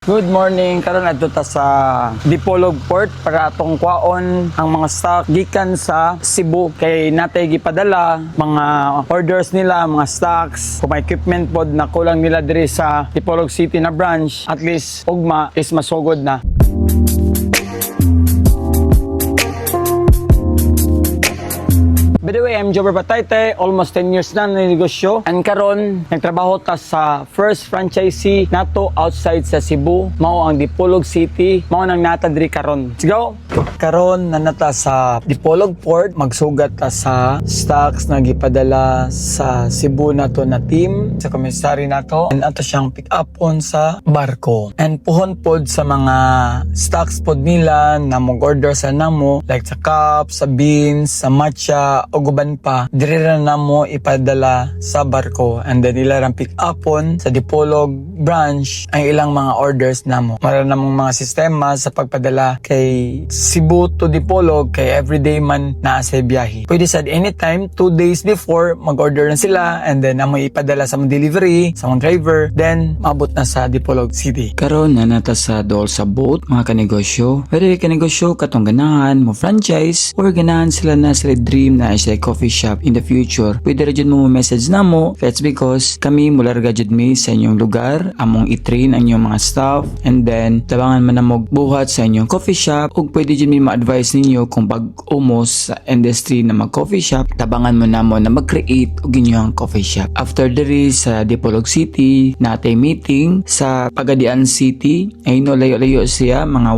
Good morning, karon adto ta sa Dipolog Port para atong kwaon ang mga stock gikan sa Cebu kay natay gipadala mga orders nila, mga stocks, kung may equipment pod na kulang nila diri sa Dipolog City na branch, at least ugma is masugod na. By the way, I'm Jobber Batayte, almost 10 years na negosyo. And karon nagtrabaho ta sa first franchisee nato outside sa Cebu, mao ang Dipolog City, mao nang nata diri karon. Let's go. Karon nanata sa Dipolog Port, magsugat ta sa stocks na gipadala sa Cebu nato na team, sa commissary nato. And ato siyang pick up on sa barko. And puhon pod sa mga stocks pod nila na mag-order sa namo, like sa cups, sa beans, sa matcha, o guban pa, diri ra namo ipadala sa barko, and then ilarang pick upon sa Dipolog branch ang ilang mga orders namo. Mara namong mga sistema sa pagpadala kay Cebu to Dipolog, kay everyday man naa sa biyahe. Pwede sad anytime, 2 days before mag-order na sila, and then namo ipadala sa mga delivery sa mga driver, then maabot na sa Dipolog City. Karon na nata sa dool sa boat mga kanegosyo. Pwede kanegosyo katong ganahan mo franchise or ganahan sila na sila dream na sila coffee shop in the future. Pwede ra jud mo message namo. That's because kami mularga jud mi sa inyong lugar, among i-train ang inyong mga staff, and then tabangan man namo buhat sa inyong coffee shop, ug pwede jud mi ma-advise ninyo kung pag-umos sa industry na mag-coffee shop, tabangan mo namo na mag-create og inyong coffee shop. After diri sa Dipolog City, natay meeting sa Pagadian City. Ay no, layo-layo siya, mga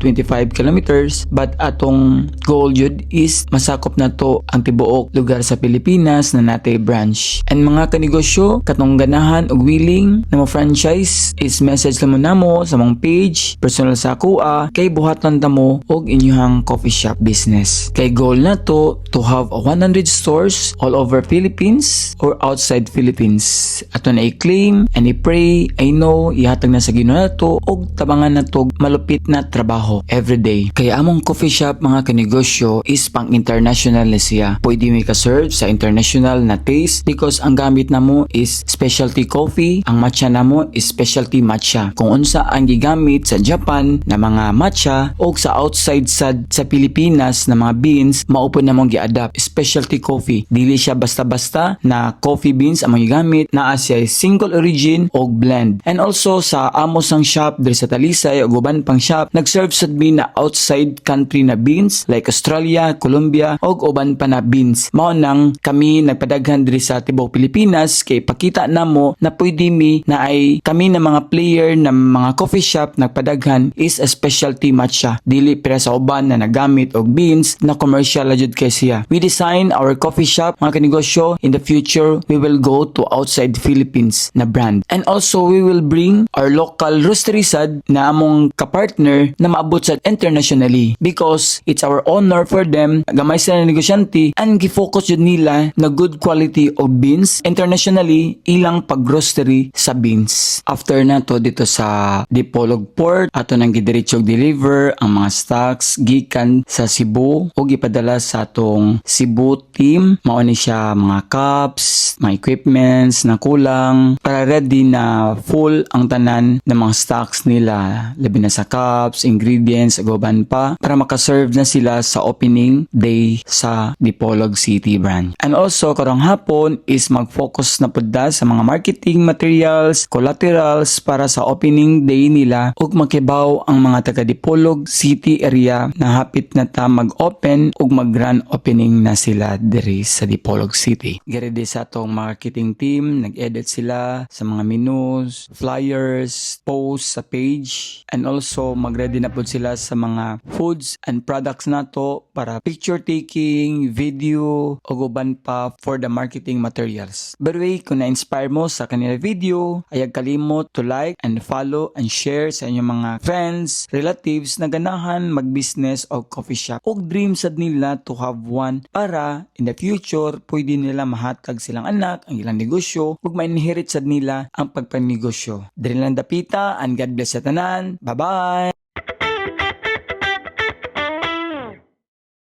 125 kilometers, but atong goal jud is masakop na to ang tibuok lugar sa Pilipinas na natay branch. And mga kanegosyo, katong ganahan og willing na mo franchise is message lang mo namo sa mong page, personal sa kuha, kay buhaton ta mo og inyong coffee shop business. Kay goal na to have 100 stores all over Philippines or outside Philippines. Ato na i-claim and i-pray, I know ihatag na sa Ginoo na to og tabangan na to malupit na trabaho everyday. Kay among coffee shop mga kanegosyo is pang international na siya. Pwede may ka-serve sa international na taste because ang gamit namo is specialty coffee, ang matcha namo is specialty matcha. Kung unsa ang gigamit sa Japan na mga matcha o sa outside sa Pilipinas na mga beans, maupon namong gi-adapt specialty coffee. Dili siya basta-basta na coffee beans ang mga gigamit, naa siya single origin o blend. And also sa amos ang shop diri sa Talisay o guban pang shop, nag-serve sad mi na outside country na beans like Australia, Colombia o uban pa na beans. Mao nang kami nagpadaghan diri sa tibuok Pilipinas kay pakita namo na pwede mi na ay kami na mga player na mga coffee shop nagpadaghan is a specialty matcha. Dili para sa uban na nagamit og beans na commercial jud kay siya. We design our coffee shop mga kanegosyo. In the future, we will go to outside Philippines na brand. And also we will bring our local roastery sad na among kapartner na maabot sad internationally because it's our honor for them. Gamay sila na negosyante and gifocus yun nila na good quality of beans internationally ilang pag-roastery sa beans. After na to dito sa Dipolog Port, ato nang gidiretso deliver ang mga stocks gikan sa Cebu o gipadala sa atong Cebu team. Mao ni siya mga cups, mga equipments na kulang para ready na full ang tanan ng mga stocks nila, labi na sa cups, ingredients, agoban pa para makaserve na sila sa opening day sa Dipolog City branch. And also karong hapon is mag-focus na pudda sa mga marketing materials, collaterals para sa opening day nila ug makibaw ang mga taga Dipolog City area na hapit na ta mag-open ug mag-grand opening na sila diri sa Dipolog City. Giredi sa atong marketing team, nag-edit sila sa mga menus, flyers, posts sa page, and also mag-ready na pud sila sa mga foods and products nato para picture taking, video, o uban pa for the marketing materials. By the way, kung na-inspire mo sa kanila video, ayag kalimot to like and follow and share sa inyong mga friends, relatives na ganahan mag-business o coffee shop o dream sad nila to have one para in the future pwede nila mahatag silang anak ang ilang negosyo ug ma-inherit sad nila ang pagpanegosyo. Diri lang dapita and God bless sa tanan. Bye-bye!